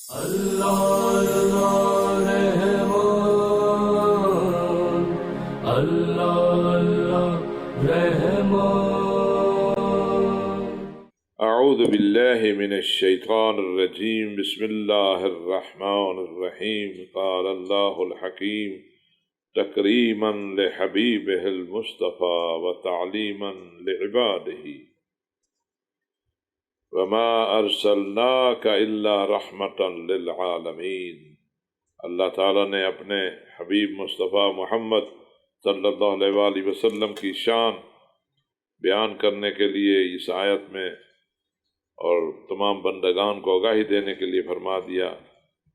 اللہ اللہ رحمان، اللہ اللہ رحمان۔ اعوذ باللہ من الشیطان الرجیم، بسم اللہ الرحمن الرحیم۔ قال اللہ الحکیم تکریما لحبیبہ المصطفیٰ وتعلیما لعبادہ، وما ارسلناک الا رحمتا للعالمین۔ اللہ تعالیٰ نے اپنے حبیب مصطفیٰ محمد صلی اللہ علیہ وآلہ وسلم کی شان بیان کرنے کے لیے اس آیت میں اور تمام بندگان کو آگاہی دینے کے لیے فرما دیا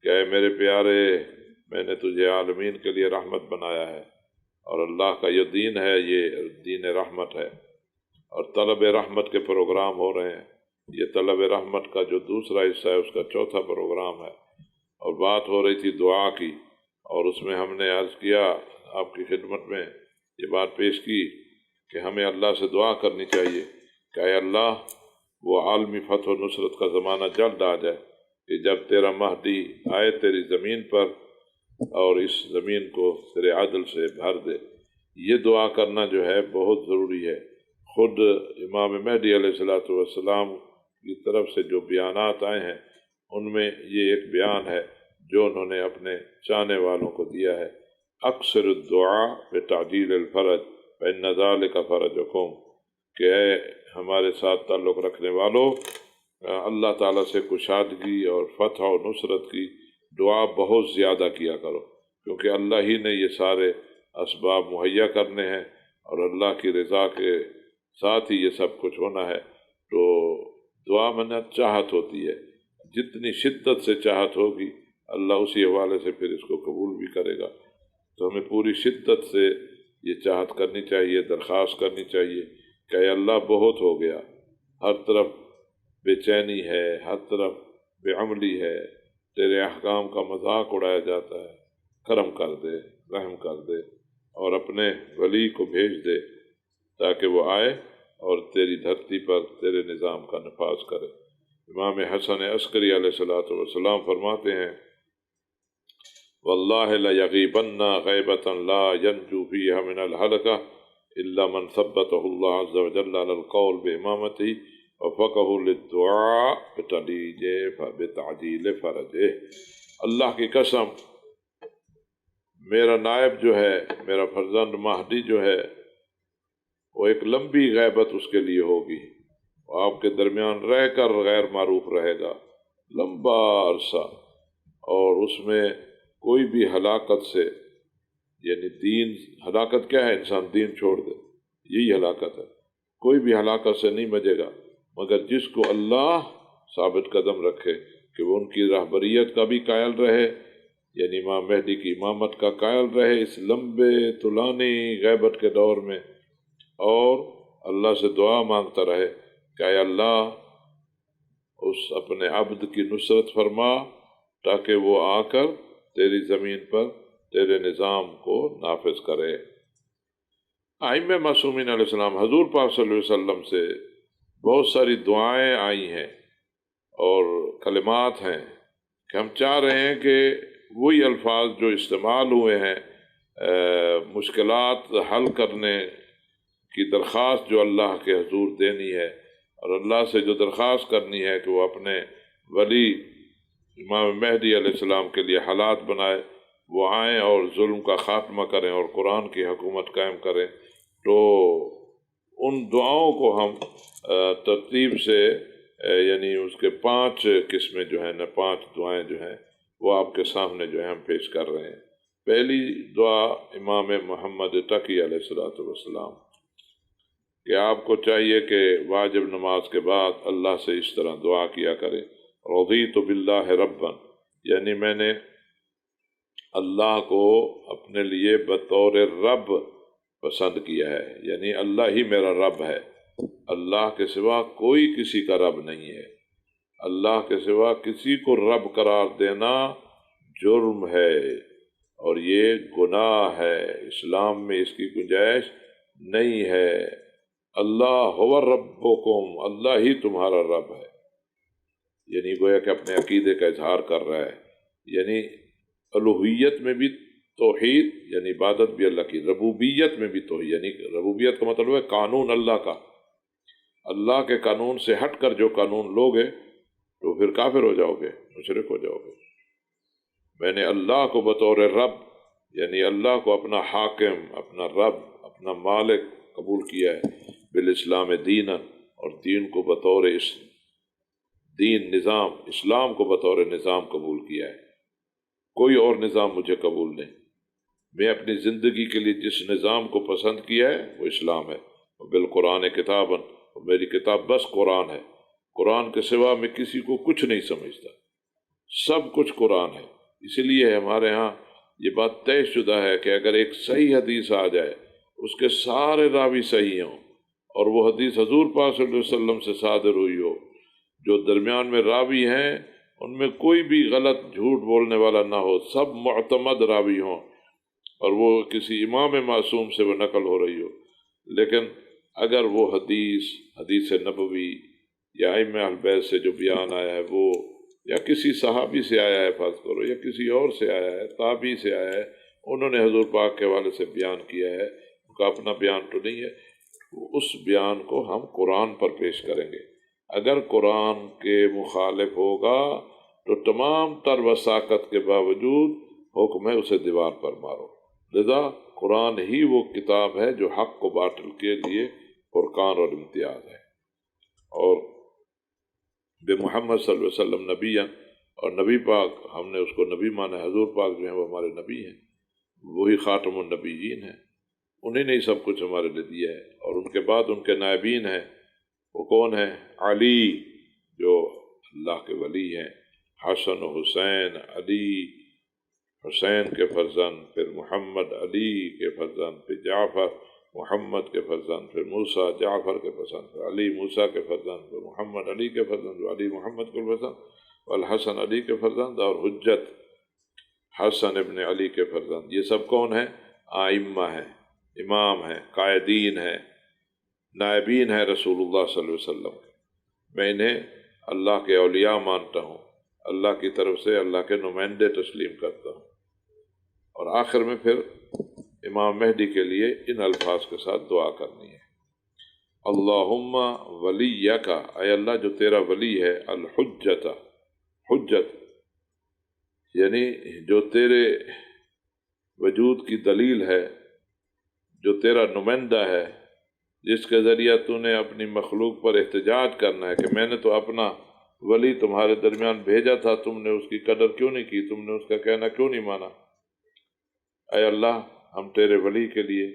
کہ اے میرے پیارے، میں نے تجھے عالمین کے لیے رحمت بنایا ہے، اور اللہ کا یہ دین ہے، یہ دین رحمت ہے، اور طلب رحمت کے پروگرام ہو رہے ہیں۔ یہ طلب رحمت کا جو دوسرا حصہ ہے، اس کا چوتھا پروگرام ہے، اور بات ہو رہی تھی دعا کی، اور اس میں ہم نے عرض کیا آپ کی خدمت میں، یہ بات پیش کی کہ ہمیں اللہ سے دعا کرنی چاہیے کہ اے اللہ، وہ عالمی فتح و نصرت کا زمانہ جلد آ جائے کہ جب تیرا مہدی آئے تیری زمین پر اور اس زمین کو تیرے عدل سے بھر دے۔ یہ دعا کرنا جو ہے بہت ضروری ہے۔ خود امام مہدی علیہ السلام کی طرف سے جو بیانات آئے ہیں، ان میں یہ ایک بیان ہے جو انہوں نے اپنے چاہنے والوں کو دیا ہے: اکثر الدعاء بتعجیل الفرج فإن ذلک فرجکم، کہ اے ہمارے ساتھ تعلق رکھنے والوں، اللہ تعالیٰ سے کشادگی اور فتح و نصرت کی دعا بہت زیادہ کیا کرو، کیونکہ اللہ ہی نے یہ سارے اسباب مہیا کرنے ہیں، اور اللہ کی رضا کے ساتھ ہی یہ سب کچھ ہونا ہے۔ تو دعا میں چاہت ہوتی ہے، جتنی شدت سے چاہت ہوگی اللہ اسی حوالے سے پھر اس کو قبول بھی کرے گا۔ تو ہمیں پوری شدت سے یہ چاہت کرنی چاہیے، درخواست کرنی چاہیے کہ اے اللہ، بہت ہو گیا، ہر طرف بے چینی ہے، ہر طرف بے عملی ہے، تیرے احکام کا مذاق اڑایا جاتا ہے، کرم کر دے، رحم کر دے، اور اپنے ولی کو بھیج دے تاکہ وہ آئے اور تیری دھرتی پر تیرے نظام کا نفاذ کرے۔ امام حسن عسکری علیہ السلام فرماتے ہیں: واللہ لیغیبن غیبۃ لا ینجو فیہا من الہلکہ الا من ثبتہ اللہ عز وجل علی القول بامامتہ وفقہ للدعاء بتعجیل فرجہ۔ اللہ کی قسم، میرا نائب جو ہے، میرا فرزند مہدی جو ہے، وہ ایک لمبی غیبت اس کے لیے ہوگی، وہ آپ کے درمیان رہ کر غیر معروف رہے گا لمبا عرصہ، اور اس میں کوئی بھی ہلاکت سے، یعنی دین، ہلاکت کیا ہے؟ انسان دین چھوڑ دے، یہی ہلاکت ہے۔ کوئی بھی ہلاکت سے نہیں بچے گا مگر جس کو اللہ ثابت قدم رکھے کہ وہ ان کی رہبریت کا بھی قائل رہے، یعنی امام مہدی کی امامت کا قائل رہے اس لمبے طولانی غیبت کے دور میں، اور اللہ سے دعا مانگتا رہے کہ اے اللہ، اس اپنے عبد کی نصرت فرما تاکہ وہ آ کر تیری زمین پر تیرے نظام کو نافذ کرے۔ ائمہ معصومین علیہ السلام، حضور پاک صلی اللہ علیہ وسلم سے بہت ساری دعائیں آئی ہیں اور کلمات ہیں کہ ہم چاہ رہے ہیں کہ وہی الفاظ جو استعمال ہوئے ہیں، مشکلات حل کرنے کی درخواست جو اللہ کے حضور دینی ہے، اور اللہ سے جو درخواست کرنی ہے کہ وہ اپنے ولی امام مہدی علیہ السلام کے لیے حالات بنائے، وہ آئیں اور ظلم کا خاتمہ کریں اور قرآن کی حکومت قائم کریں۔ تو ان دعاؤں کو ہم ترتیب سے، یعنی اس کے 5 قسمیں جو ہیں نا، 5 دعائیں جو ہیں وہ آپ کے سامنے جو ہے ہم پیش کر رہے ہیں۔ پہلی دعا امام محمد تقی علیہ السلام، کہ آپ کو چاہیے کہ واجب نماز کے بعد اللہ سے اس طرح دعا کیا کرے: رضیت باللہ ربا، یعنی میں نے اللہ کو اپنے لیے بطور رب پسند کیا ہے، یعنی اللہ ہی میرا رب ہے، اللہ کے سوا کوئی کسی کا رب نہیں ہے۔ اللہ کے سوا کسی کو رب قرار دینا جرم ہے اور یہ گناہ ہے، اسلام میں اس کی گنجائش نہیں ہے۔ اللہ هو ربکم، اللہ ہی تمہارا رب ہے۔ یعنی گویا کہ اپنے عقیدے کا اظہار کر رہا ہے، یعنی الوہیت میں بھی توحید یعنی عبادت بھی اللہ کی، ربوبیت میں بھی توحید یعنی ربوبیت کا مطلب ہے قانون اللہ کا، اللہ کے قانون سے ہٹ کر جو قانون لوگے تو پھر کافر ہو جاؤ گے، مشرک ہو جاؤ گے۔ میں نے اللہ کو بطور رب یعنی اللہ کو اپنا حاکم، اپنا رب، اپنا مالک قبول کیا ہے، بالاسلام دینا، اور دین کو بطور دین نظام، اسلام کو بطور نظام قبول کیا ہے، کوئی اور نظام مجھے قبول نہیں۔ میں اپنی زندگی کے لیے جس نظام کو پسند کیا ہے وہ اسلام ہے، بالقرآن کتاباً، میری کتاب بس قرآن ہے، قرآن کے سوا میں کسی کو کچھ نہیں سمجھتا، سب کچھ قرآن ہے۔ اسی لیے ہمارے ہاں یہ بات طے شدہ ہے کہ اگر ایک صحیح حدیث آ جائے، اس کے سارے راوی صحیح ہوں، اور وہ حدیث حضور پاک صلی اللہ علیہ وسلم سے صادر ہوئی ہو، جو درمیان میں راوی ہیں ان میں کوئی بھی غلط جھوٹ بولنے والا نہ ہو، سب معتمد راوی ہوں، اور وہ کسی امام معصوم سے وہ نقل ہو رہی ہو، لیکن اگر وہ حدیث نبوی یا ائمہ اہل بیت سے جو بیان آیا ہے وہ، یا کسی صحابی سے آیا ہے فرض کرو، یا کسی اور سے آیا ہے، تابعی سے آیا ہے، انہوں نے حضور پاک کے حوالے سے بیان کیا ہے، ان کا اپنا بیان تو نہیں ہے، اس بیان کو ہم قرآن پر پیش کریں گے۔ اگر قرآن کے مخالف ہوگا تو تمام تر وثاقت کے باوجود حکم ہے اسے دیوار پر مارو۔ لذا قرآن ہی وہ کتاب ہے جو حق و باطل کے لیے فرقان اور امتیاز ہے، اور بے محمد صلی اللہ علیہ وسلم نبی، اور نبی پاک ہم نے اس کو نبی مانا ہے، حضور پاک جو ہیں وہ ہمارے نبی ہیں، وہی خاتم النبیین ہیں، انہیں نے سب کچھ ہمارے لیے دیا ہے، اور ان کے بعد ان کے نائبین ہیں، وہ کون ہیں؟ علی جو اللہ کے ولی ہیں، حسن و حسین، علی حسین کے فرزند، پھر محمد علی کے فرزند، پھر جعفر محمد کے فرزند، پھر موسیٰ جعفر کے فرزند، پھر علی موسیٰ کے فرزند، پھر محمد علی کے فرزند، علی محمد کے فرزند، والحسن علی کے فرزند، اور حجت حسن ابن علی کے فرزند۔ یہ سب کون ہیں؟ آئمہ ہیں، امام ہیں، قائدین ہیں، نائبین ہیں رسول اللہ صلی اللہ علیہ وسلم کے۔ میں انہیں اللہ کے اولیاء مانتا ہوں، اللہ کی طرف سے اللہ کے نمائندے تسلیم کرتا ہوں۔ اور آخر میں پھر امام مہدی کے لیے ان الفاظ کے ساتھ دعا کرنی ہے، اللہم ولیک، اے اللہ جو تیرا ولی ہے، الحجت، حجت یعنی جو تیرے وجود کی دلیل ہے، جو تیرا نمائندہ ہے، جس کے ذریعہ تو نے اپنی مخلوق پر احتجاج کرنا ہے کہ میں نے تو اپنا ولی تمہارے درمیان بھیجا تھا، تم نے اس کی قدر کیوں نہیں کی، تم نے اس کا کہنا کیوں نہیں مانا؟ اے اللہ ہم تیرے ولی کے لیے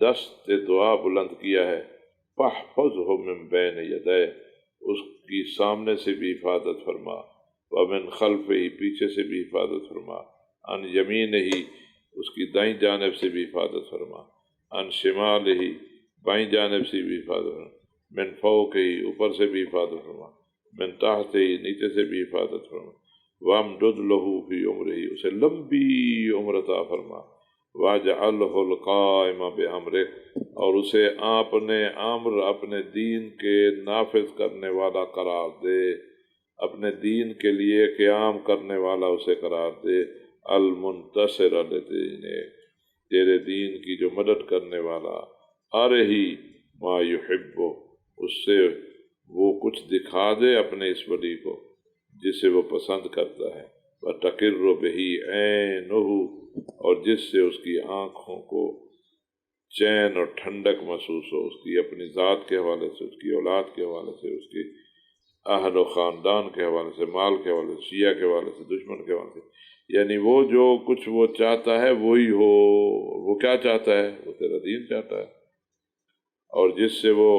دست دعا بلند کیا ہے، فاحفظہ من بین یدیہ، اس کی سامنے سے بھی حفاظت فرما، ومن خلفہ، پیچھے سے بھی حفاظت فرما، عن یمینہ، اس کی دائیں جانب سے بھی حفاظت فرما، عن شمالہ، بائیں جانب سے بھی حفاظت فرما، من فوقہ، اوپر سے بھی حفاظت فرما، من تحتہ، نیچے سے بھی حفاظت فرما، وامدد لہ فی عمرہ، اسے لمبی عمر عطا فرما، واجعلہ القائم بامرک، اور اسے اپنے امر، اپنے دین کے نافذ کرنے والا قرار دے، اپنے دین کے لیے قیام کرنے والا اسے قرار دے، المنتصر لدین، تیرے دین کی جو مدد کرنے والا، ارہی ما یحب، اس سے وہ کچھ دکھا دے اپنے اس ولی کو جسے وہ پسند کرتا ہے، وتقر بہ عینہ، اور جس سے اس کی آنکھوں کو چین اور ٹھنڈک محسوس ہو، اس کی اپنی ذات کے حوالے سے، اس کی اولاد کے حوالے سے، اس کی اہل و خاندان کے حوالے سے، مال کے حوالے سے، شیعہ کے حوالے سے، دشمن کے حوالے سے، یعنی وہ جو کچھ وہ چاہتا ہے وہی ہو۔ وہ کیا چاہتا ہے؟ وہ تیرا دین چاہتا ہے، اور جس سے وہ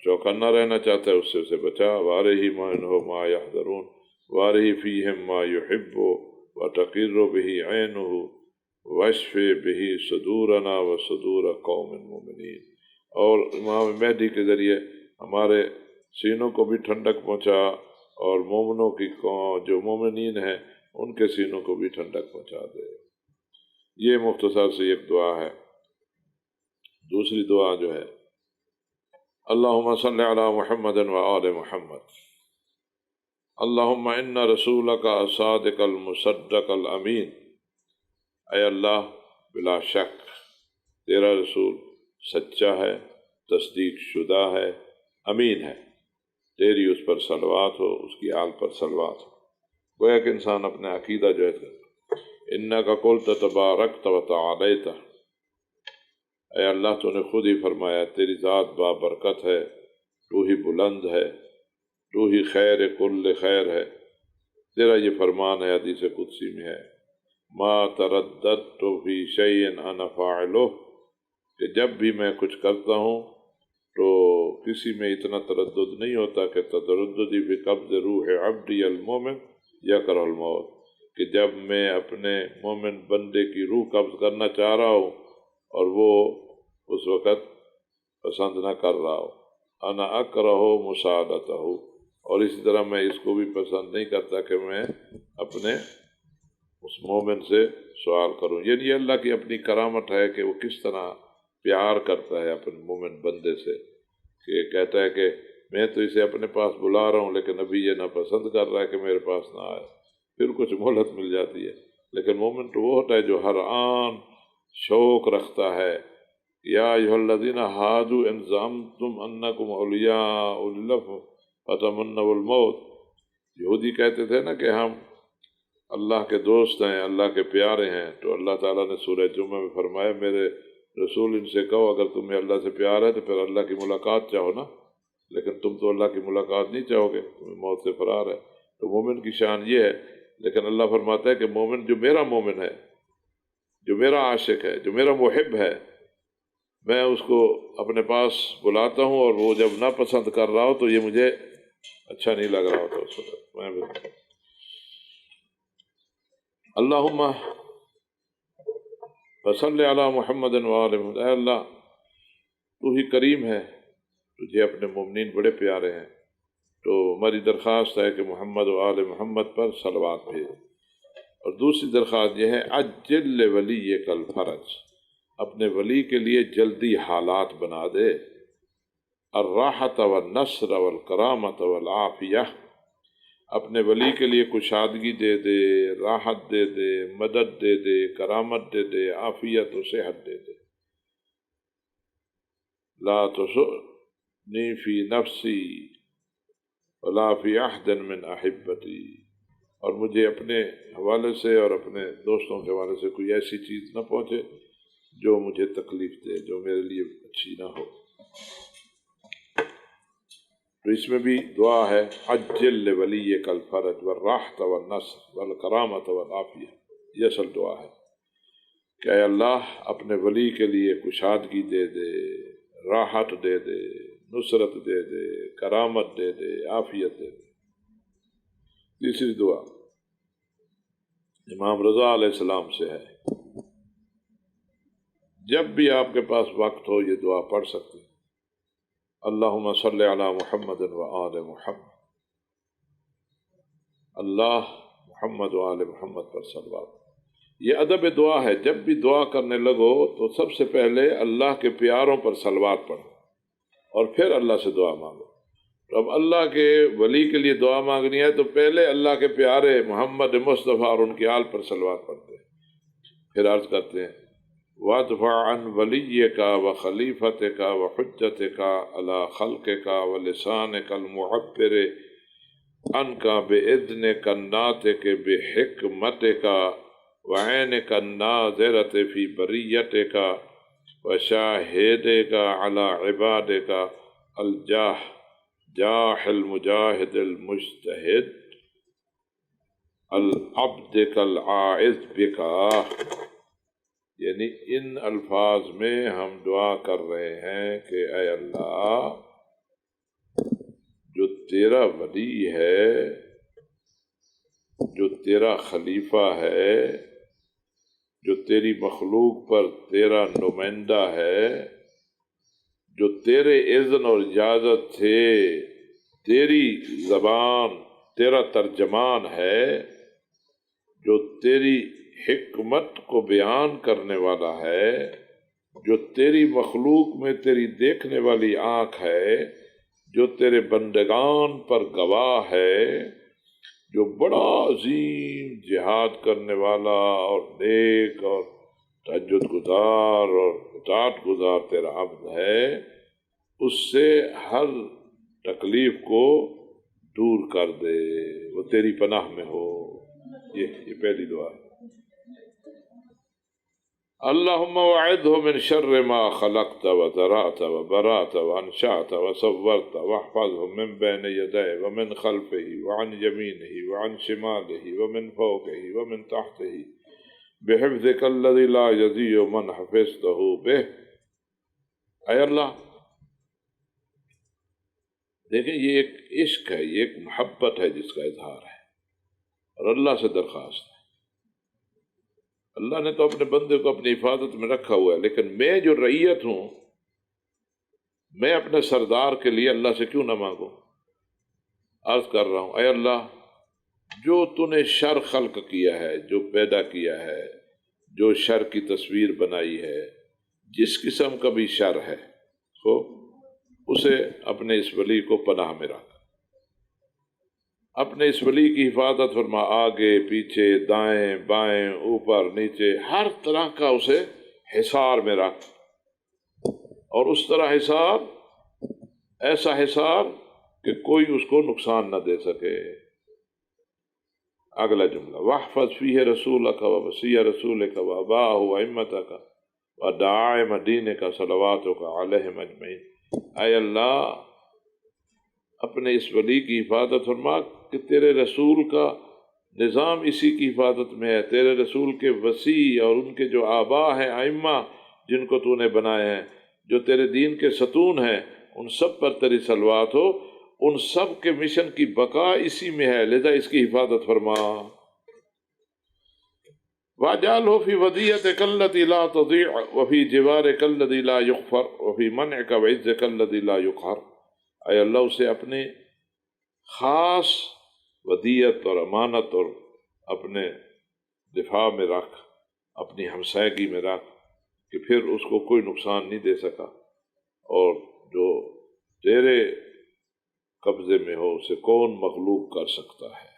چوکنا رہنا چاہتا ہے اس سے اسے بچا، وارہی منہ ما یحذرون، وارہی فیہم ما یحب، وتقر بہ عینہ، واشف بہ صدورنا وصدور قوم مومنین، اور امام مہدی کے ذریعے ہمارے سینوں کو بھی ٹھنڈک پہنچا، اور مومنوں کی جو مومنین ہیں ان کے سینوں کو بھی ٹھنڈک پہنچا دے۔ یہ مختصر سے ایک دعا ہے۔ دوسری دعا جو ہے، اللہم صلی علی محمد و آل محمد، اللہم ان رسولک الصادق المصدق الامین، اے اللہ بلا شک تیرا رسول سچا ہے، تصدیق شدہ ہے، امین ہے، تیری اس پر صلوات ہو، اس کی آل پر صلوات ہو۔ گویا کہ انسان اپنے عقیدہ جو ہے انک قلت تبارکت وتعالیت، اے اللہ تو نے خود ہی فرمایا تیری ذات بابرکت ہے، تو ہی بلند ہے، تو ہی خیر کل خیر ہے، تیرا یہ فرمان ہے حدیث قدسی میں ہے، ما ترددت فی شیء انا فاعلہ، کہ جب بھی میں کچھ کرتا ہوں تو کسی میں اتنا تردد نہیں ہوتا کہ ترددی فی قبض روح عبدی المومن یکرہ الموت، کہ جب میں اپنے مومن بندے کی روح قبض کرنا چاہ رہا ہوں اور وہ اس وقت پسند نہ کر رہا ہو، انا اکرہ مساعدتہ، اور اسی طرح میں اس کو بھی پسند نہیں کرتا کہ میں اپنے اس مومن سے سوال کروں۔ یعنی اللہ کی اپنی کرامت ہے کہ وہ کس طرح پیار کرتا ہے اپنے مومن بندے سے، کہ کہتا ہے کہ میں تو اسے اپنے پاس بلا رہا ہوں لیکن ابھی یہ ناپسند کر رہا ہے کہ میرے پاس نہ آئے، پھر کچھ مہلت مل جاتی ہے۔ لیکن مومن تو وہ ہوتا ہے جو ہر آن شوق رکھتا ہے، یا ایھا الذین ھادوا ان زعمتم انکم اولیاء للہ فتمنوا الموت، یہودی کہتے تھے نا کہ ہم اللہ کے دوست ہیں، اللہ کے پیارے ہیں، تو اللہ تعالیٰ نے سورہ جمعہ میں فرمایا میرے رسول ان سے کہو اگر تمہیں اللہ سے پیار ہے تو پھر اللہ کی ملاقات چاہو نا، لیکن تم تو اللہ کی ملاقات نہیں چاہو گے، تمہیں موت سے فرار ہے۔ تو مومن کی شان یہ ہے، لیکن اللہ فرماتا ہے کہ مومن جو میرا مومن ہے، جو میرا عاشق ہے، جو میرا محب ہے، میں اس کو اپنے پاس بلاتا ہوں اور وہ جب ناپسند کر رہا ہو تو یہ مجھے اچھا نہیں لگ رہا ہوتا اس وقت میں بھی۔ اللہم فصل علی محمد وآل محمد، اے اللہ تو ہی کریم ہے، تجھے اپنے مومنین بڑے پیارے ہیں، تو ہماری درخواست ہے کہ محمد و آل محمد پر صلوات بھیج۔ اور دوسری درخواست یہ ہے عجل لولیک الفرج، اپنے ولی کے لیے جلدی حالات بنا دے، الراحت والنصر والکرامت والعافیہ، اپنے ولی کے لیے کشادگی دے دے، راحت دے دے، مدد دے دے، کرامت دے دے، عافیت و صحت دے دے۔ لا تسؤنی فی نفسی ولا فی احد من احبتی، اور مجھے اپنے حوالے سے اور اپنے دوستوں کے حوالے سے کوئی ایسی چیز نہ پہنچے جو مجھے تکلیف دے، جو میرے لیے اچھی نہ ہو۔ تو اس میں بھی دعا ہے عجل لولیک الفرج والراحت والنصر والکرامت والعافیہ، یہ اصل دعا ہے کہ اے اللہ اپنے ولی کے لیے کشادگی دے دے، راحت دے دے، نصرت دے دے، کرامت دے دے، عافیت دے دے۔ تیسری دعا امام رضا علیہ السلام سے ہے، جب بھی آپ کے پاس وقت ہو یہ دعا پڑھ سکتے ہیں، اللہم صلی علی محمد و آل محمد، اللہ محمد و آل محمد پر صلوات۔ یہ ادب دعا ہے، جب بھی دعا کرنے لگو تو سب سے پہلے اللہ کے پیاروں پر صلوات پڑھو اور پھر اللہ سے دعا مانگو۔ تو اب اللہ کے ولی کے لیے دعا مانگنی ہے تو پہلے اللہ کے پیارے محمد مصطفیٰ اور ان کی آل پر صلوات پڑھتے ہیں، پھر عرض کرتے ہیں وَادْفَعْ عَنْ وَلِيِّكَ وَخَلِيفَتِكَ وَحُجَّتِكَ عَلَى خَلْقِكَ وَلِسَانِكَ الْمُعَبِّرِ عَنْكَ بِإِذْنِكَ النَّاطِقِ بِحِكْمَتِكَ وَعَيْنِكَ النَّاظِرَةِ فِي بَرِيَّتِكَ وَشَاهِدِكَ عَلَى عِبَادِكَ الْجَاحِ الْمُجَاهِدِ الْمُجْتَهِدِ الْعَبْدِ الْعَائِذِ بِكَ۔ یعنی ان الفاظ میں ہم دعا کر رہے ہیں کہ اے اللہ جو تیرا ولی ہے، جو تیرا خلیفہ ہے، جو تیری مخلوق پر تیرا نمائندہ ہے، جو تیرے اذن اور اجازت سے تیری زبان تیرا ترجمان ہے، جو تیری حکمت کو بیان کرنے والا ہے، جو تیری مخلوق میں تیری دیکھنے والی آنکھ ہے، جو تیرے بندگان پر گواہ ہے، جو بڑا عظیم جہاد کرنے والا اور نیک اور تہجد گزار اور اطاعت گزار تیرا عبد ہے، اس سے ہر تکلیف کو دور کر دے، وہ تیری پناہ میں ہو۔ یہ پہلی دعا ہے۔ اللہم وعدہ من شر ما خلقت وذرعت وبرأت وانشأت وصورت واحفظہ من بین یدیہ ومن خلفہ وعن یمینہ وعن شمالہ ومن فوقہ ومن تحتہ بحفظک الذی لا یضیع من حفظتہ بہ۔ اے اللہ، دیکھیں یہ ایک عشق ہے، یہ ایک محبت ہے جس کا اظہار ہے، اور اللہ سے درخواست ہے۔ اللہ نے تو اپنے بندے کو اپنی حفاظت میں رکھا ہوا ہے، لیکن میں جو رعیت ہوں، میں اپنے سردار کے لیے اللہ سے کیوں نہ مانگوں؟ عرض کر رہا ہوں، اے اللہ، جو تو نے شر خلق کیا ہے، جو پیدا کیا ہے، جو شر کی تصویر بنائی ہے، جس قسم کا بھی شر ہے، تو اسے اپنے اس ولی کو پناہ میں رکھ، اپنے اس ولی کی حفاظت فرما، آگے پیچھے دائیں بائیں اوپر نیچے ہر طرح کا اسے حصار میں رکھ، اور اس طرح حصار، ایسا حصار کہ کوئی اس کو نقصان نہ دے سکے۔ اگلا جملہ، واحفظ فیہ رسولک ووصی رسولک وآباءہ وائمتک ودعائم دینک صلواتک علیہم اجمعین۔ اے اللہ، اپنے اس ولی کی حفاظت فرما کہ تیرے رسول کا نظام اسی کی حفاظت میں ہے، تیرے رسول کے وصی اور ان کے جو آبا ہیں، ائمہ جن کو تو نے بنائے ہیں، جو تیرے دین کے ستون ہیں، ان سب پر تیری صلوات ہو، ان سب کے مشن کی بقا اسی میں ہے، لذا اس کی حفاظت فرما۔ وَاجْعَلْهُ فِي وَدِيَّتِكَ الَّتِي لَا تَضِيعُ وَفِي جِوَارِكَ الَّذِي لَا يُغْفَرُ وَفِي مَنْعِكَ وَعِزِّكَ الَّذِي لَا يُقْهَرُ۔ اے اللہ، اسے اپنے خاص ودیت اور امانت اور اپنے دفاع میں رکھ، اپنی ہمسائیگی میں رکھ کہ پھر اس کو کوئی نقصان نہیں دے سکا، اور جو تیرے قبضے میں ہو اسے کون مغلوب کر سکتا ہے،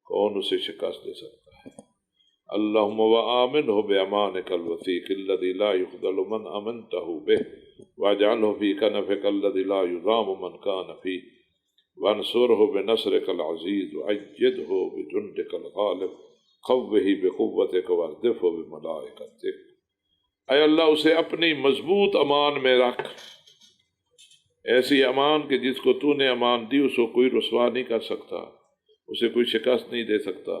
کون اسے شکست دے سکتا ہے۔ اللہم وآمنہ بأمانک الوثیق الذی لا یخذل من امنتہ بہ واجعلہ فی کنفک الذی لا یضام من کان فیہ وانصرہ بنصرک العزیز وأیدہ بجندک الغالب قوہ بقوتک واردفہ بملائکتک۔ اے اللہ، اسے اپنی مضبوط امان میں رکھ، ایسی امان کہ جس کو تو نے امان دی اس کو کوئی رسوا نہیں کر سکتا، اسے کوئی شکست نہیں دے سکتا۔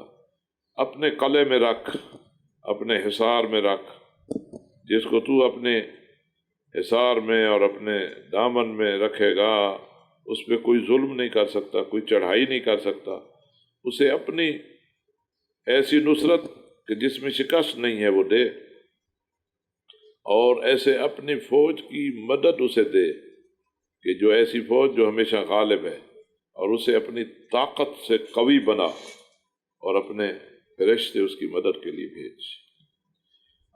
اپنے قلعے میں رکھ، اپنے حصار میں رکھ، جس کو تو اپنے حصار میں اور اپنے دامن میں رکھے گا اس پہ کوئی ظلم نہیں کر سکتا، کوئی چڑھائی نہیں کر سکتا، اسے اپنی ایسی نصرت کہ جس میں شکست نہیں ہے وہ دے، اور ایسے اپنی فوج کی مدد اسے دے کہ جو ایسی فوج جو ہمیشہ غالب ہے، اور اسے اپنی طاقت سے قوی بنا اور اپنے فرشتے اس کی مدد کے لیے بھیج۔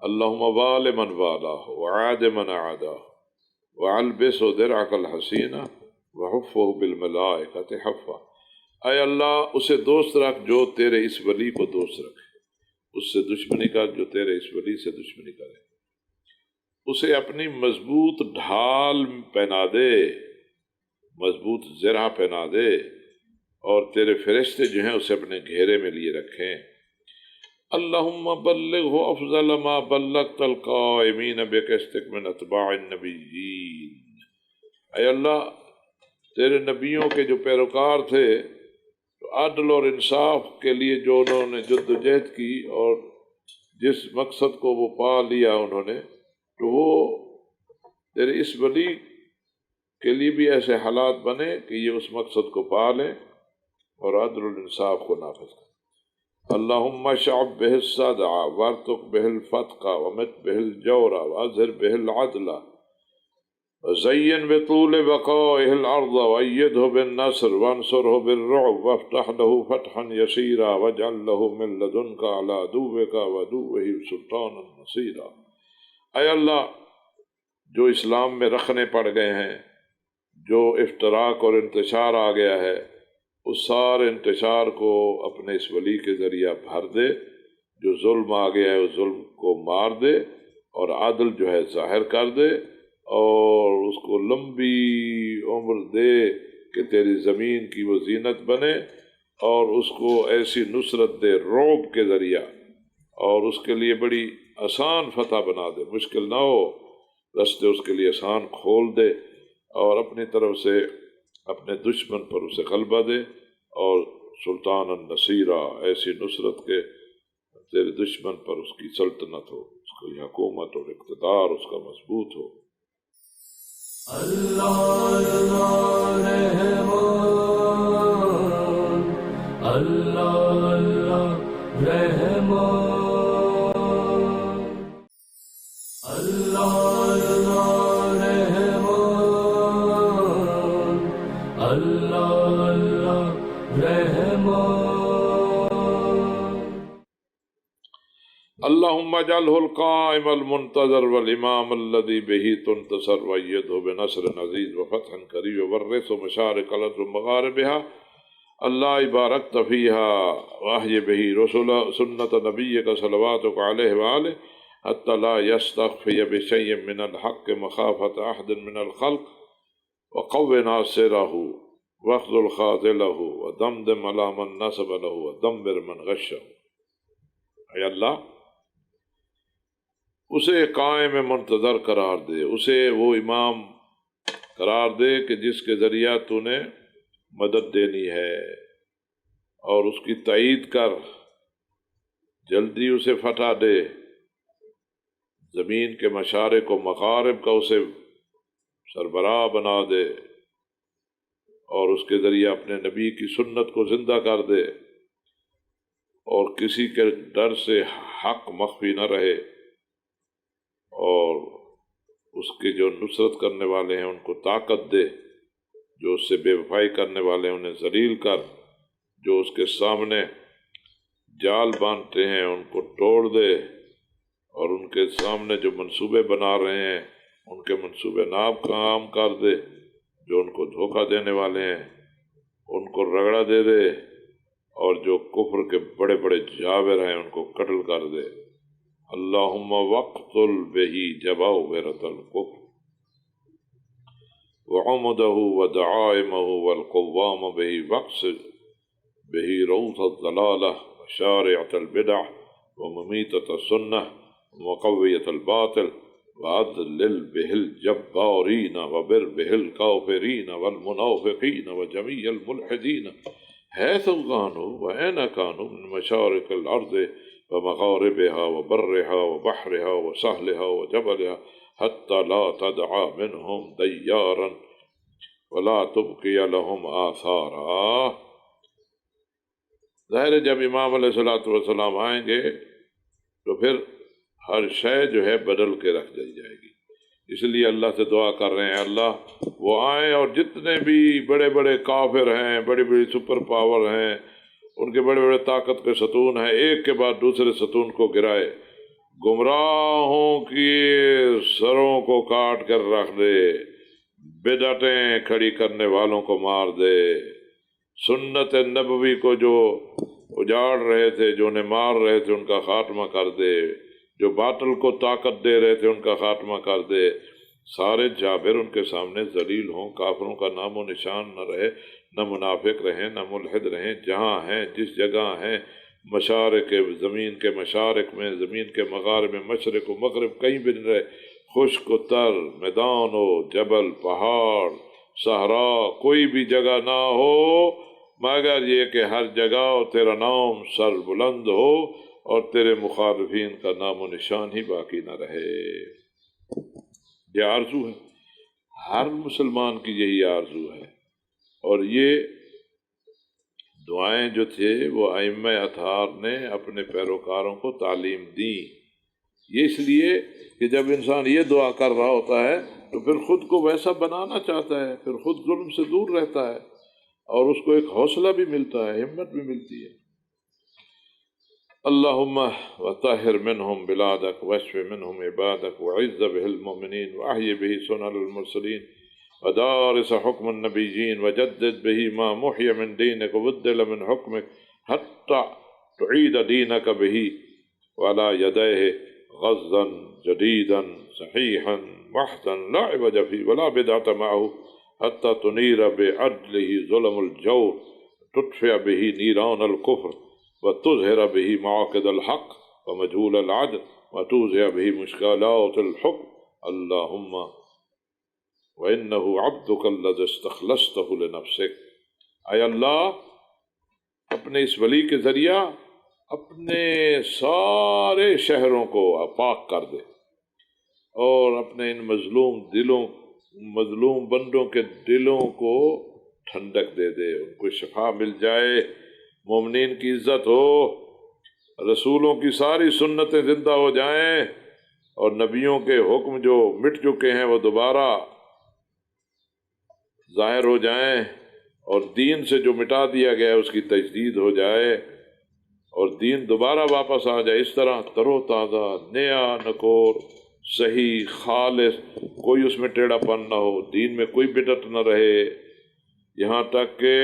اللہم وال من والاہ وعاد من عاداہ وعلبس درعک الحسینہ وحفہ بالملائکۃ حفا۔ اے اللہ، اسے دوست رکھ جو تیرے اس ولی کو دوست رکھے، اس سے دشمنی کر جو تیرے اس ولی سے دشمنی کرے، اسے اپنی مضبوط ڈھال پہنا دے، مضبوط زرہ پہنا دے، اور تیرے فرشتے جو ہیں اسے اپنے گھیرے میں لیے رکھیں۔ اللہم بلغہ افضل ما بلغت القائمین بقسطک من اتباع النبیین۔ اے اللہ، تیرے نبیوں کے جو پیروکار تھے، تو عدل اور انصاف کے لیے جو انہوں نے جد و جہد کی اور جس مقصد کو وہ پا لیا انہوں نے، تو وہ تیرے اس ولی کے لیے بھی ایسے حالات بنے کہ یہ اس مقصد کو پا لیں اور عدل الانصاف کو نافذ کریں۔ اللہم شعب بہ الصدع وارتق بہ الفتق ومت بہ الجور واظہر بہ العدل وزین بطول بقائہ الارض وایدہ بالنصر وانصرہ بالرعب وافتح لہ فتحا یسیرا واجعل لہ من لدنک علی عدوک وعدوہ سلطانا نصیرا۔ اے اللہ، جو اسلام میں رخنے پڑ گئے ہیں، جو افتراق اور انتشار آ گیا ہے، اس سارے انتشار کو اپنے اس ولی کے ذریعہ بھر دے، جو ظلم آ گیا ہے اس ظلم کو مار دے اور عدل جو ہے ظاہر کر دے، اور اس کو لمبی عمر دے کہ تیری زمین کی وہ زینت بنے، اور اس کو ایسی نصرت دے رعب کے ذریعہ، اور اس کے لیے بڑی آسان فتح بنا دے، مشکل نہ ہو، رستے اس کے لیے آسان کھول دے، اور اپنی طرف سے اپنے دشمن پر اسے غلبہ دے، اور سلطان النصیرہ، ایسی نصرت کے تیرے دشمن پر اس کی سلطنت ہو، اس کی حکومت اور اقتدار اس کا مضبوط ہو۔ اللہ اللہ رحمان، اللہ اللہ رحمان، اللہ اللہ رحمان، اللہ اللہ رحمان۔ اللہم اجعلہ القائم المنتظر والامام الذی بہ تنتصر وایدہ بنصر عزیز وفتح قریب وورث مشارق الارض ومغاربہا، اللہ بارکت فیہا واحی بہ رسل سنت نبیک صلواتک علیہ وآلہ حتی لا یستخفی بشیء من الحق مخافۃ احد من الخلق، وقو ناصرہ واخذل خاذلہ ودمدم علی من نصب لہ ودمر من غشہ۔ اے اللہ، اسے قائم منتظر قرار دے، اسے وہ امام قرار دے کہ جس کے ذریعہ تو نے مدد دینی ہے، اور اس کی تائید کر، جلدی اسے فتح دے، زمین کے مشارق و مغارب کا اسے سربراہ بنا دے، اور اس کے ذریعہ اپنے نبی کی سنت کو زندہ کر دے، اور کسی کے ڈر سے حق مخفی نہ رہے، اور اس کے جو نصرت کرنے والے ہیں ان کو طاقت دے، جو اس سے بے وفائی کرنے والے ہیں انہیں ذلیل کر، جو اس کے سامنے جال باندھتے ہیں ان کو توڑ دے، اور ان کے سامنے جو منصوبے بنا رہے ہیں ان کے منصوبے ناکام کر دے، جو ان کو دھوکہ دینے والے ہیں ان کو رگڑا دے دے، اور جو کفر کے بڑے بڑے جابر ہیں ان کو قتل کر دے۔ اللہم وقتل بہی جبابرۃ الکفر وعمدہ ودعائمہ والقوام بہی واقصد بہی روث الضلالہ وشارعۃ البدع وممیتۃ السنہ وقویۃ الباطل وعدلل بہ الجبارین وبر بہ الکافرین والمنافقین وجمیع الملحدین حیث کانوا وأین کانوا من مشارق الارض ومغاربها وبرها وبحرها وسهلها وجبلها حتى لا تدع منهم دیارا ولا تبقی لهم آثارا۔ ظاہر ہے جب امام علیہ السلام آئیں گے تو پھر ہر شے جو ہے بدل کے رکھ دی جائے گی، اس لیے اللہ سے دعا کر رہے ہیں اللہ وہ آئیں اور جتنے بھی بڑے بڑے کافر ہیں، بڑی بڑی سپر پاور ہیں، ان کے بڑے بڑے طاقت کے ستون ہیں، ایک کے بعد دوسرے ستون کو گرائے، گمراہوں کی سروں کو کاٹ کر رکھ دے، بدعتیں کھڑی کرنے والوں کو مار دے، سنت نبوی کو جو اجاڑ رہے تھے، جو انہیں مار رہے تھے ان کا خاتمہ کر دے، جو باطل کو طاقت دے رہے تھے ان کا خاتمہ کر دے، سارے جابر ان کے سامنے ذلیل ہوں، کافروں کا نام و نشان نہ رہے، نہ منافق رہیں، نہ ملحد رہیں، جہاں ہیں جس جگہ ہیں، مشارق زمین کے مشارق میں، زمین کے مغارب میں، مشرق و مغرب کہیں بھی نہیں رہے، خشک و تر میدان ہو، جبل، پہاڑ، صحرا، کوئی بھی جگہ نہ ہو مگر یہ کہ ہر جگہ تیرا نام سر بلند ہو اور تیرے مخالفین کا نام و نشان ہی باقی نہ رہے۔ یہ آرزو ہے، ہر مسلمان کی یہی آرزو ہے، اور یہ دعائیں جو تھے وہ ائمہ اطہار نے اپنے پیروکاروں کو تعلیم دی، یہ اس لیے کہ جب انسان یہ دعا کر رہا ہوتا ہے تو پھر خود کو ویسا بنانا چاہتا ہے، پھر خود ظلم سے دور رہتا ہے، اور اس کو ایک حوصلہ بھی ملتا ہے، ہمت بھی ملتی ہے۔ اللہم وطہر منہم بلادک واشف منہم عبادک وعز بہ المؤمنین واحی بہ سنن المرسلین ودارس حكم النبيين وجدد به ما محي من دينك وبدل من حكمك حتى تعيد دينك به وعلى يديه غزا جديدا صحيحا محدا لا عوج فيه ولا بدعة معه حتى تنير بعدله ظلم الجور تطفئ به نيران الكفر وتظهر به معاقد الحق ومجهول العدل وتوزع به مشكلات الحكم اللهم وإنه عبدك الذي استخلصته لنفسك. اے اللہ اپنے اس ولی کے ذریعہ اپنے سارے شہروں کو پاک کر دے اور اپنے ان مظلوم بندوں کے دلوں کو ٹھنڈک دے دے، ان کو شفا مل جائے، مومنین کی عزت ہو، رسولوں کی ساری سنتیں زندہ ہو جائیں اور نبیوں کے حکم جو مٹ چکے ہیں وہ دوبارہ ظاہر ہو جائیں اور دین سے جو مٹا دیا گیا ہے اس کی تجدید ہو جائے اور دین دوبارہ واپس آ جائے، اس طرح تر و تازہ، نیا نکور، صحیح، خالص، کوئی اس میں ٹیڑھا پن نہ ہو، دین میں کوئی بدعت نہ رہے، یہاں تک کہ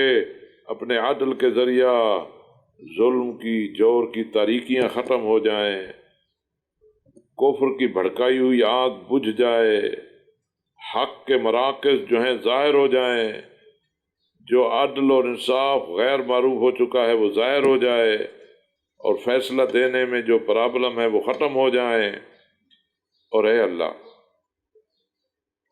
اپنے عدل کے ذریعہ ظلم کی، جور کی تاریکیاں ختم ہو جائیں، کفر کی بھڑکائی ہوئی آگ بجھ جائے، حق کے مراکز جو ہیں ظاہر ہو جائیں، جو عدل اور انصاف غیر معروف ہو چکا ہے وہ ظاہر ہو جائے اور فیصلہ دینے میں جو پرابلم ہے وہ ختم ہو جائیں. اور اے اللہ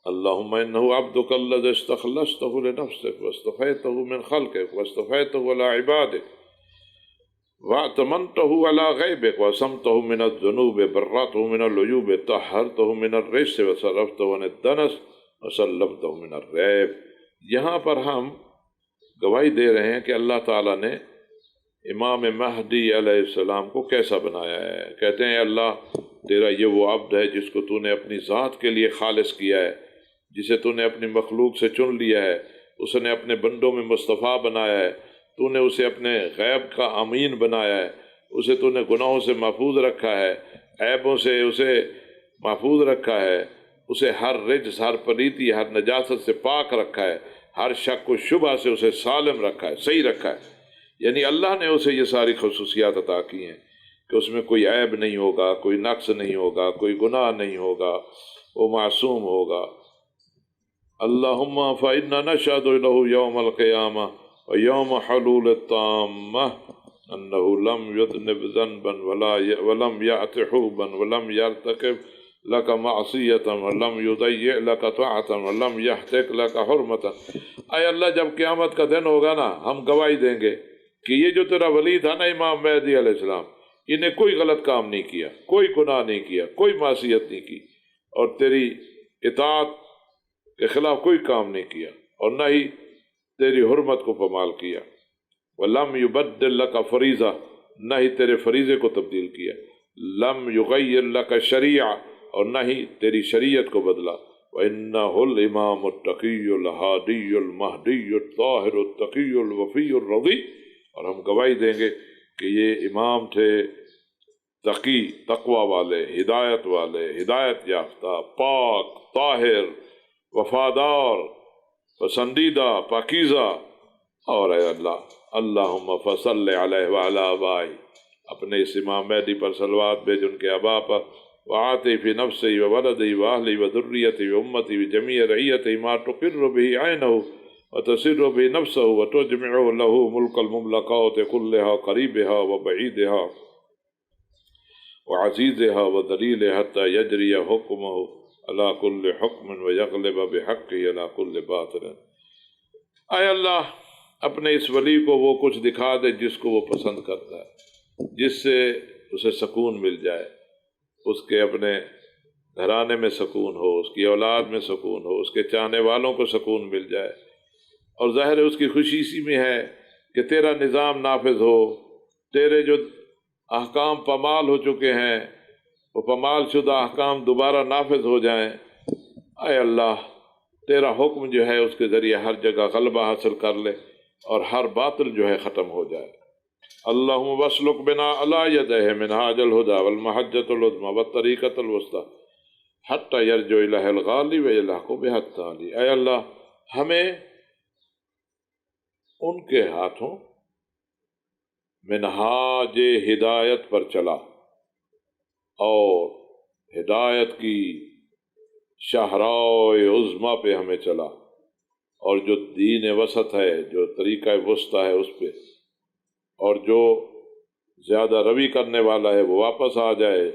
اللہم انہو عبدک الذی استخلصتہ لنفسک واصطفیتہ من خلقک واصطفیتہ علی عبادک واعتمنتہ علی غیبک واسمتہ من الذنوب برأتہ من العیوب طہرتہ من الرجس وصرفتہ عن الدنس وسلمتہ من الریب. یہاں پر ہم گواہی دے رہے ہیں کہ اللہ تعالیٰ نے امام مہدی علیہ السلام کو کیسا بنایا ہے. کہتے ہیں اللہ تیرا یہ وہ عبد ہے جس کو تو نے اپنی ذات کے لیے خالص کیا ہے، جسے تو نے اپنی مخلوق سے چن لیا ہے، اس نے اپنے بندوں میں مصطفیٰ بنایا ہے، تو نے اسے اپنے غیب کا امین بنایا ہے، اسے تو نے گناہوں سے محفوظ رکھا ہے، عیبوں سے اسے محفوظ رکھا ہے، اسے ہر رجس، ہر پلیتی، ہر نجاست سے پاک رکھا ہے، ہر شک و شبہ سے اسے سالم رکھا ہے، صحیح رکھا ہے. یعنی اللہ نے اسے یہ ساری خصوصیات عطا کی ہیں کہ اس میں کوئی عیب نہیں ہوگا، کوئی نقص نہیں ہوگا، کوئی گناہ نہیں ہوگا، وہ معصوم ہوگا. اللہم فإنا نشہد لہ یوم القیامہ ویوم حلول الطامہ انہ لم یذنب ذنبا ولم یأت حوبا ولم یرتکب لک معصیتا ولم یضیع لک طاعتا ولم یحتک لک حرمتا. اے اللہ جب قیامت کا دن ہوگا نا، ہم گواہی دیں گے کہ یہ جو تیرا ولی تھا نا امام مہدی علیہ السلام، انہیں کوئی غلط کام نہیں کیا، کوئی گناہ نہیں کیا، کوئی معصیت نہیں کی اور تیری اطاعت کے خلاف کوئی کام نہیں کیا اور نہ ہی تیری حرمت کو پامال کیا. وَلَمْ يُبَدِّلْ لَكَ فَرِيضَةً، نہ ہی تیرے فریضے کو تبدیل کیا. لَمْ يُغَيِّرْ لَكَ شَرِيعَةً، اور نہ ہی تیری شریعت کو بدلا. وَإِنَّهُ الْإِمَامُ التَّقِيُّ الْهَادِيُّ الْمَهْدِيُّ الطَّاهِرُ التَّقِيُّ الْوَفِيُّ الرَّضِيُّ. اور ہم گواہی دیں گے کہ یہ امام تھے تقی، تقوی والے، ہدایت یافتہ، پاک، طاہر، وفادار، پسندیدہ، پاکیزہ. اور اے اللہ اللہم فصل علیہ وعلی آبائی، اپنے اس امام مہدی پر صلوات بھیج ان کے آبا پر، وآتی فی نفسی وولدی واہلی وذریتی وامتی وجمیع رعیتی ما تقر به عینہ وتسر به نفسہ وتجمع له ملک المملکات کلها قریبها وبعیدها وعزیزها وذلیلها حتی یجری حکمہ علی کل حکم ویغلب بحقہ علی کل باطل. اے اللہ اپنے اس ولی کو وہ کچھ دکھا دے جس کو وہ پسند کرتا ہے، جس سے اسے سکون مل جائے، اس کے اپنے گھرانے میں سکون ہو، اس کی اولاد میں سکون ہو، اس کے چاہنے والوں کو سکون مل جائے. اور ظاہر ہے اس کی خوشی اسی میں ہے کہ تیرا نظام نافذ ہو، تیرے جو احکام پامال ہو چکے ہیں وہ پامال شدہ احکام دوبارہ نافذ ہو جائیں. اے اللہ تیرا حکم جو ہے اس کے ذریعے ہر جگہ غلبہ حاصل کر لے اور ہر باطل جو ہے ختم ہو جائے. اللہم واسلک بنا علی یدہ منہاج الہدی والمحجۃ العظمی والطریقۃ الوسطی حتی یرجو الیہ الغالی و یلحق بہ التالی۔ اے اللہ ہمیں ان کے ہاتھوں منہاج ہدایت پر چلا اور ہدایت کی شاہراہ عظمیٰ پہ ہمیں چلا، اور جو دین وسط ہے، جو طریقہ وسطیٰ ہے اس پہ، اور جو زیادہ روی کرنے والا ہے وہ واپس آ جائے،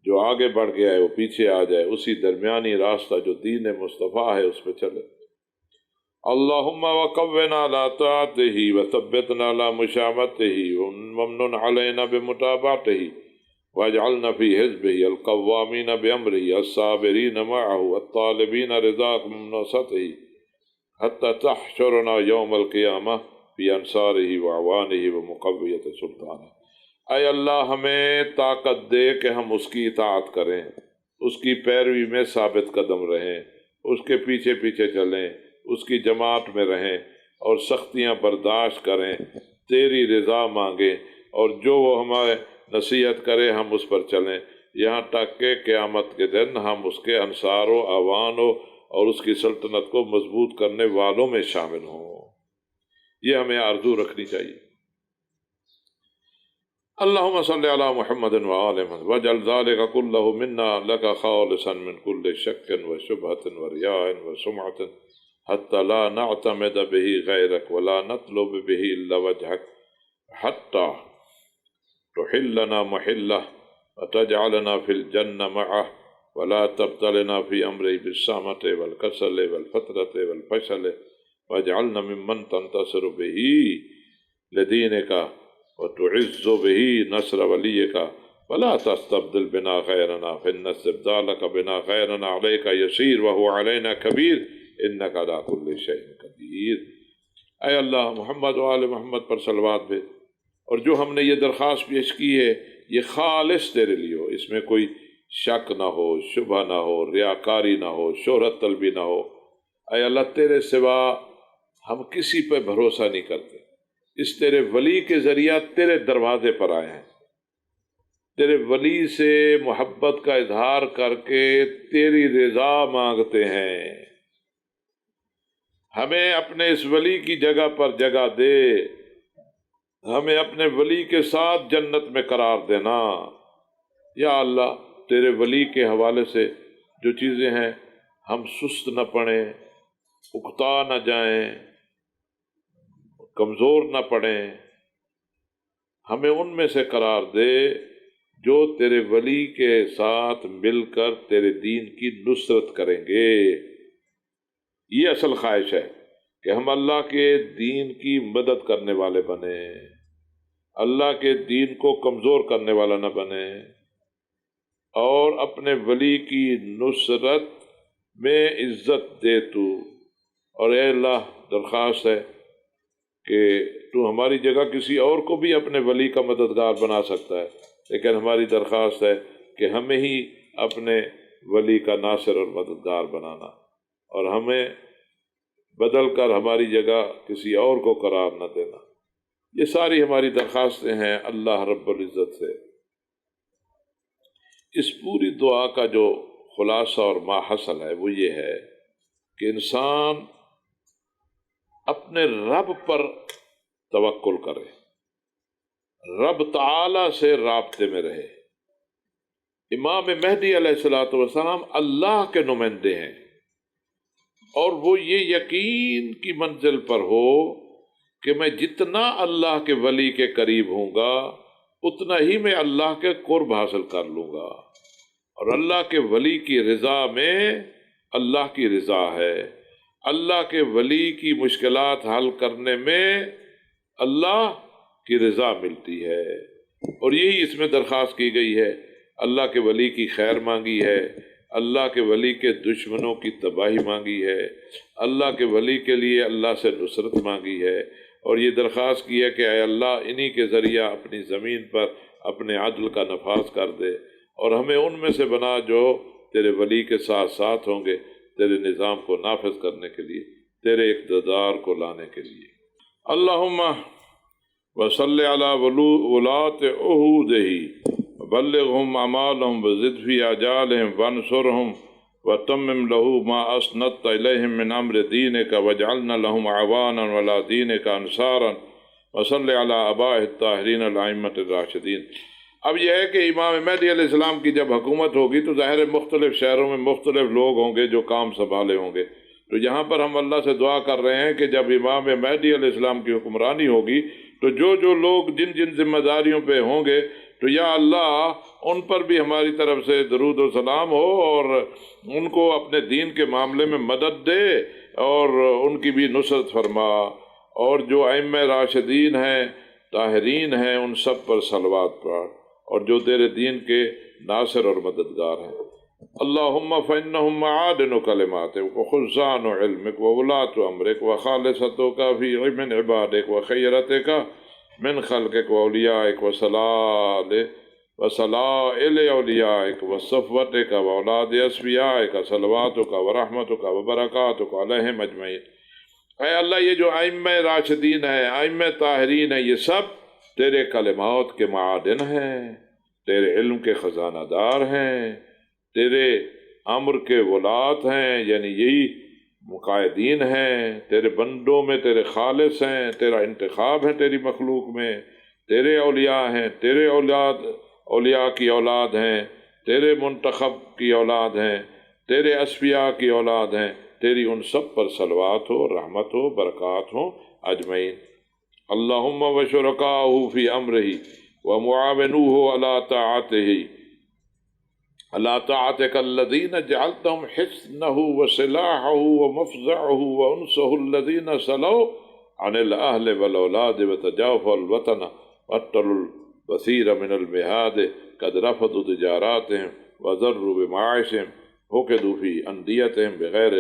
جو آگے بڑھ گیا ہے وہ پیچھے آ جائے، اسی درمیانی راستہ جو دین مصطفیٰ ہے اس پہ چلے۔ اللہم وقونا علی طاعتہ وثبتنا علی مشامتہ ومن علینا بمتابعتہ واجعلنا فی حزبہ القوامین بامرہ الصابرین معہ الطالبین رضاک من نصرتہ حتی تحشرنا یوم القیامہ فی انصارہ وعوانہ ومقویت سلطانہ۔ اے اللہ ہمیں طاقت دے کہ ہم اس کی اطاعت کریں، اس کی پیروی میں ثابت قدم رہیں، اس کے پیچھے پیچھے چلیں، اس کی جماعت میں رہیں اور سختیاں برداشت کریں، تیری رضا مانگیں، اور جو وہ ہمیں نصیحت کرے ہم اس پر چلیں، یہاں تک کہ قیامت کے دن ہم اس کے انصاروں، اعوانوں اور اس کی سلطنت کو مضبوط کرنے والوں میں شامل ہوں۔ یہ ہمیں آرزو رکھنی چاہیے۔ اللہم صلی علی محمد وآل محمد واجعل ذلک کلہ منا لک خالصا من کل شک وشبہۃ وریاء وسمعۃ حتی لا نعتمد بہ غیرک ولا نطلب بہ الا وجہک حتی تحلنا محلہ وتجعلنا فی الجنہ معہ ولا تبتلنا فی امرہ بالصامت والکسل والفترۃ والفشل واجعلنا ممن تنتصر بہ لدینک وتعز بہ نصر ولیک ولا تستبدل بنا غیرنا فإن استبدالک بنا غیرنا علیک یسیر وہو علینا کبیر انک علی کل شیء قدیر۔ اے اللہ محمد و آل محمد پر صلوات بھیج، اور جو ہم نے یہ درخواست پیش کی ہے یہ خالص تیرے لیے ہو، اس میں کوئی شک نہ ہو، شبہ نہ ہو، ریاکاری نہ ہو، شہرت طلبی نہ ہو۔ اے اللہ تیرے سوا ہم کسی پہ بھروسہ نہیں کرتے، اس تیرے ولی کے ذریعہ تیرے دروازے پر آئے ہیں، تیرے ولی سے محبت کا اظہار کر کے تیری رضا مانگتے ہیں۔ ہمیں اپنے اس ولی کی جگہ پر جگہ دے، ہمیں اپنے ولی کے ساتھ جنت میں قرار دینا۔ یا اللہ تیرے ولی کے حوالے سے جو چیزیں ہیں ہم سست نہ پڑیں، اکتا نہ جائیں، کمزور نہ پڑیں، ہمیں ان میں سے قرار دے جو تیرے ولی کے ساتھ مل کر تیرے دین کی نصرت کریں گے۔ یہ اصل خواہش ہے کہ ہم اللہ کے دین کی مدد کرنے والے بنیں، اللہ کے دین کو کمزور کرنے والا نہ بنیں، اور اپنے ولی کی نصرت میں عزت دے تو۔ اور اے اللہ درخواست ہے کہ تو ہماری جگہ کسی اور کو بھی اپنے ولی کا مددگار بنا سکتا ہے، لیکن ہماری درخواست ہے کہ ہمیں ہی اپنے ولی کا ناصر اور مددگار بنانا، اور ہمیں بدل کر ہماری جگہ کسی اور کو قرار نہ دینا۔ یہ ساری ہماری درخواستیں ہیں اللہ رب العزت سے۔ اس پوری دعا کا جو خلاصہ اور ماحصل ہے وہ یہ ہے کہ انسان اپنے رب پر توکل کرے، رب تعالی سے رابطے میں رہے۔ امام مہدی علیہ السلام اللہ کے نمائندے ہیں، اور وہ یہ یقین کی منزل پر ہو کہ میں جتنا اللہ کے ولی کے قریب ہوں گا اتنا ہی میں اللہ کے قرب حاصل کر لوں گا، اور اللہ کے ولی کی رضا میں اللہ کی رضا ہے، اللہ کے ولی کی مشکلات حل کرنے میں اللہ کی رضا ملتی ہے۔ اور یہی اس میں درخواست کی گئی ہے، اللہ کے ولی کی خیر مانگی ہے، اللہ کے ولی کے دشمنوں کی تباہی مانگی ہے، اللہ کے ولی کے لیے اللہ سے نصرت مانگی ہے، اور یہ درخواست کی ہے کہ اے اللہ انہی کے ذریعہ اپنی زمین پر اپنے عدل کا نفاذ کر دے، اور ہمیں ان میں سے بنا جو تیرے ولی کے ساتھ ساتھ ہوں گے تیرے نظام کو نافذ کرنے کے لیے، تیرے اقتدار کو لانے کے لیے۔ اللہم وصلی علی ولاۃ عہودہ وبلغهم أمالهم وزد في آجالهم وانصرهم وتمم له ما أسندت إليهم من أمر دينك واجعلنا لهم عوانا ولا دينك أنصارا وصل على آبائه الطاهرين الأئمة الراشدين۔ اب یہ ہے کہ امام مہدی علیہ السلام کی جب حکومت ہوگی تو ظاہر ہے مختلف شہروں میں مختلف لوگ ہوں گے جو کام سنبھالے ہوں گے، تو یہاں پر ہم اللہ سے دعا کر رہے ہیں کہ جب امام مہدی علیہ السلام کی حکمرانی ہوگی تو جو لوگ جن جن ذمہ داریوں پہ ہوں گے تو یا اللہ ان پر بھی ہماری طرف سے درود و سلام ہو اور ان کو اپنے دین کے معاملے میں مدد دے اور ان کی بھی نصرت فرما، اور جو ائمہ راشدین ہیں طاہرین ہیں ان سب پر صلوات پڑھ، اور جو تیرے دین کے ناصر اور مددگار ہیں۔ اللہم فإنہم معادن کلماتک وخزان علمک وولاۃ امرک وخالصتک فی من عبادک وخیرتک من خلقک واولیائک وصلائل اولیائک وصفوتک واولاد اصفیائک صلواتک ورحمتک وبرکاتک علیہم اجمعین۔ اے اللہ یہ جو ائمہ راشدین ہیں، ائمہ طاہرین ہیں، یہ سب تیرے کلمات کے معادن ہیں، تیرے علم کے خزانہ دار ہیں، تیرے امر کے ولاۃ ہیں، یعنی یہی مقائدین ہیں، تیرے بندوں میں تیرے خالص ہیں، تیرا انتخاب ہے تیری مخلوق میں، تیرے اولیاء ہیں، تیرے اولیاء کی اولاد ہیں، تیرے منتخب کی اولاد ہیں، تیرے اصفیاء کی اولاد ہیں، تیری ان سب پر صلوات ہو، رحمت ہو، برکات ہو اجمعین۔ اللہم وشرکاؤہ فی امرہ ومعاونوہ علی طاعتک الذین جعلتہم حصنہ وسلاحہ ومفزعہ وانسہ الذین صلوا عن الاہل والاولاد وتجافوا الوطن واتلوا البصیر من المہاد قد رفضوا تجاراتہم وضروا بمعاشہم وقدوا فی اندیتہم بغیر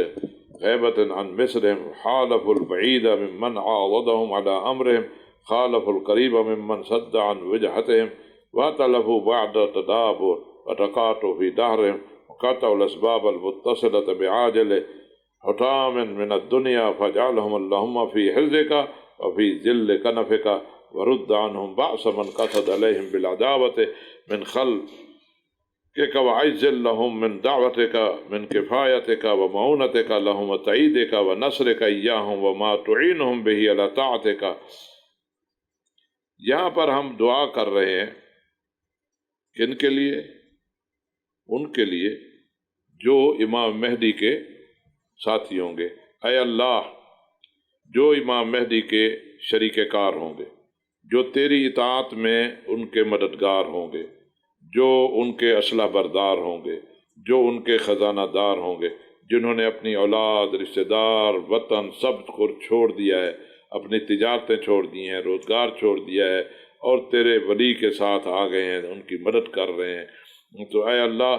غیبت عن مصرہم حالفوا البعید ممن عاوضہم علی امرہم خالفوا القریب ممن صد عن وجہتہم واتلفوا بعد تدابر وتقاطوا في دهرهم وقطعوا الأسباب المتصلة بعاجل حطام من الدنيا فاجعلهم اللهم في حرزك وفي ذل كنفك ورد عنهم بأس من قصد عليهم بالعداوة من خلقك وعزل لهم من دعوتك من كفايتك ومعونتك لهم وتعيدك ونصرك إياهم وما تعينهم به على طاعتك۔ یہاں پر ہم دعا کر رہے ہیں کن کے لیے؟ ان کے لیے جو امام مہدی کے ساتھی ہوں گے۔ اے اللہ جو امام مہدی کے شریک کار ہوں گے، جو تیری اطاعت میں ان کے مددگار ہوں گے، جو ان کے اسلحہ بردار ہوں گے، جو ان کے خزانہ دار ہوں گے، جنہوں نے اپنی اولاد، رشتہ دار، وطن سب کو چھوڑ دیا ہے، اپنی تجارتیں چھوڑ دی ہیں، روزگار چھوڑ دیا ہے اور تیرے ولی کے ساتھ آ گئے ہیں، ان کی مدد کر رہے ہیں، تو اے اللہ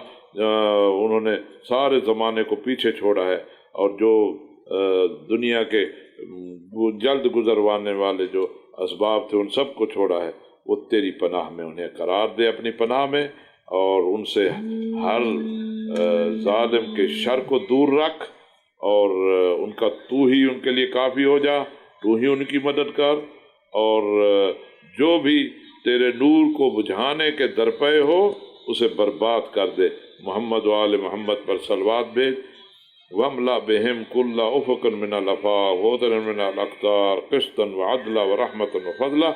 انہوں نے سارے زمانے کو پیچھے چھوڑا ہے اور جو دنیا کے جلد گزروانے والے جو اسباب تھے ان سب کو چھوڑا ہے، وہ تیری پناہ میں انہیں قرار دے، اپنی پناہ میں، اور ان سے ہر ظالم کے شر کو دور رکھ، اور ان کا تو ہی ان کے لیے کافی ہو جا، تو ہی ان کی مدد کر، اور جو بھی تیرے نور کو بجھانے کے درپے ہو اسے برباد کر دے۔ محمد و آل محمد پر صلوات بھیج۔ وَامْلَأْ بِهِمْ كُلَّ أُفُقٍ مِّنَ الْعَفَاءِ وَوَدْرٍ مِّنَ الْأَقْدَارِ قِسْطًا وَعَدْلًا وَرَحْمَةً وَفَضْلًا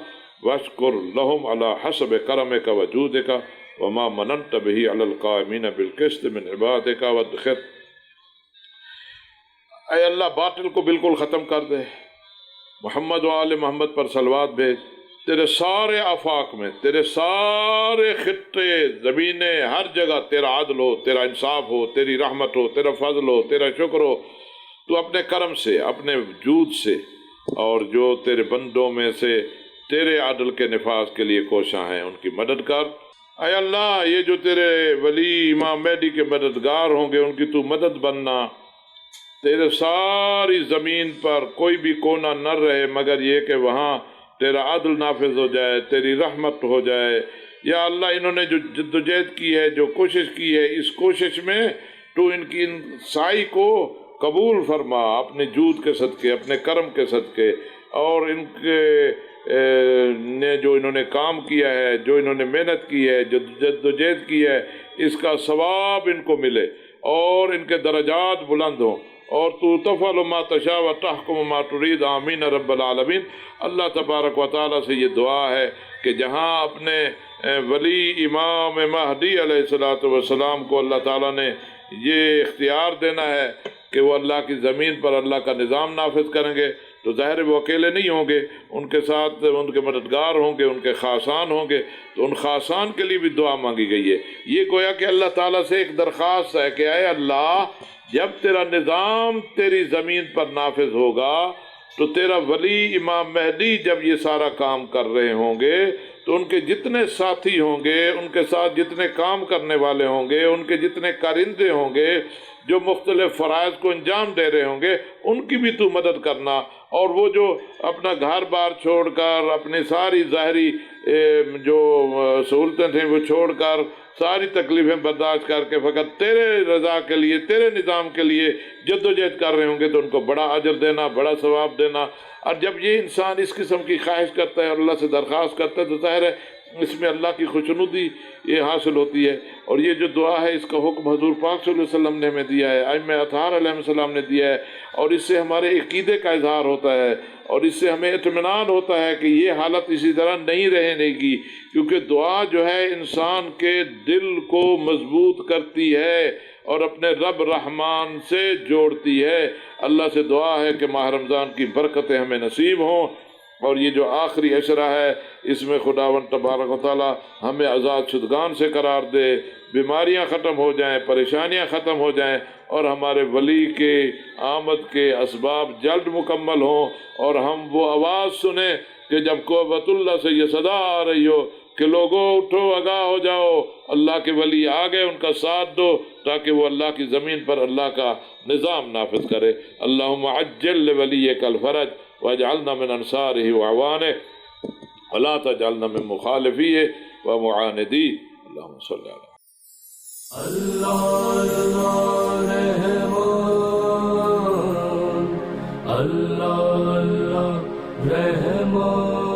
وَاشْكُرْ لَهُمْ عَلَى حَسَبِ كَرَمِكَ وَجُودِكَ وَمَا مَنَنْتَ بِهِ عَلَى الْقَائِمِينَ بِالْقِسْطِ مِنْ عِبَادِكَ وَادْخِرْ۔ اے اللہ باطل کو بالکل ختم کر دے، محمد و آل محمد پر صلوات بھیج، تیرے سارے آفاق میں، تیرے سارے خطے زمینیں ہر جگہ تیرا عدل ہو، تیرا انصاف ہو، تیری رحمت ہو، تیرا فضل ہو، تیرا شکر ہو، تو اپنے کرم سے، اپنے وجود سے، اور جو تیرے بندوں میں سے تیرے عدل کے نفاذ کے لیے کوشاں ہیں ان کی مدد کر۔ اے اللہ یہ جو تیرے ولی امام مہدی کے مددگار ہوں گے ان کی تو مدد بننا، تیرے ساری زمین پر کوئی بھی کونا نہ رہے مگر یہ کہ وہاں تیرا عدل نافذ ہو جائے، تیری رحمت ہو جائے۔ یا اللہ انہوں نے جو جدوجہد کی ہے، جو کوشش کی ہے، اس کوشش میں تو ان کی ان سائی کو قبول فرما اپنے جود کے صدقے، اپنے کرم کے صدقے، اور ان کے نے جو انہوں نے کام کیا ہے، جو انہوں نے محنت کی ہے، جو جد و جہد کی ہے، اس کا ثواب ان کو ملے اور ان کے درجات بلند ہوں، اور تو تفعل ما تشاء و تحکم ما ترید، آمین رب العالمین۔ اللہ تبارک و تعالیٰ سے یہ دعا ہے کہ جہاں اپنے ولی امام مہدی علیہ السلام کو اللہ تعالیٰ نے یہ اختیار دینا ہے کہ وہ اللہ کی زمین پر اللہ کا نظام نافذ کریں گے، تو ظاہر وہ اکیلے نہیں ہوں گے، ان کے ساتھ ان کے مددگار ہوں گے، ان کے خاصان ہوں گے، تو ان خاصان کے لیے بھی دعا مانگی گئی ہے۔ یہ گویا کہ اللہ تعالیٰ سے ایک درخواست ہے کہ اے اللہ، جب تیرا نظام تیری زمین پر نافذ ہوگا تو تیرا ولی امام مہدی جب یہ سارا کام کر رہے ہوں گے تو ان کے جتنے ساتھی ہوں گے، ان کے ساتھ جتنے کام کرنے والے ہوں گے، ان کے جتنے کارندے ہوں گے جو مختلف فرائض کو انجام دے رہے ہوں گے، ان کی بھی تو مدد کرنا، اور وہ جو اپنا گھر بار چھوڑ کر، اپنی ساری ظاہری جو سہولتیں تھیں وہ چھوڑ کر، ساری تکلیفیں برداشت کر کے فقط تیرے رضا کے لیے، تیرے نظام کے لیے جد و جہد کر رہے ہوں گے، تو ان کو بڑا اجر دینا، بڑا ثواب دینا۔ اور جب یہ انسان اس قسم کی خواہش کرتا ہے اور اللہ سے درخواست کرتا ہے تو ظاہر ہے اس میں اللہ کی خوشنودی یہ حاصل ہوتی ہے۔ اور یہ جو دعا ہے اس کا حکم حضور پاک صلی اللہ علیہ وسلم نے ہمیں دیا ہے، ائمہ اطہار علیہ السلام نے دیا ہے، اور اس سے ہمارے عقیدے کا اظہار ہوتا ہے، اور اس سے ہمیں اطمینان ہوتا ہے کہ یہ حالت اسی طرح نہیں رہنے کی، کیونکہ دعا جو ہے انسان کے دل کو مضبوط کرتی ہے اور اپنے رب رحمان سے جوڑتی ہے۔ اللہ سے دعا ہے کہ ماہ رمضان کی برکتیں ہمیں نصیب ہوں، اور یہ جو آخری عشرہ ہے اس میں خداوند تبارک و تعالی ہمیں آزاد شدگان سے قرار دے، بیماریاں ختم ہو جائیں، پریشانیاں ختم ہو جائیں، اور ہمارے ولی کے آمد کے اسباب جلد مکمل ہوں، اور ہم وہ آواز سنیں کہ جب قوت اللہ سے یہ صدا آ رہی ہو کہ لوگوں اٹھو، آگاہ ہو جاؤ، اللہ کے ولی آ گئے، ان کا ساتھ دو، تاکہ وہ اللہ کی زمین پر اللہ کا نظام نافذ کرے۔ اللہم عجل لولیک الفرج واجعلنا من انصارہ وعوانہ ولا تجعلنا من مخالفیہ ومعاندیہ۔ اللہم صلی اللہ اللہ رحمان، اللہ رحمان۔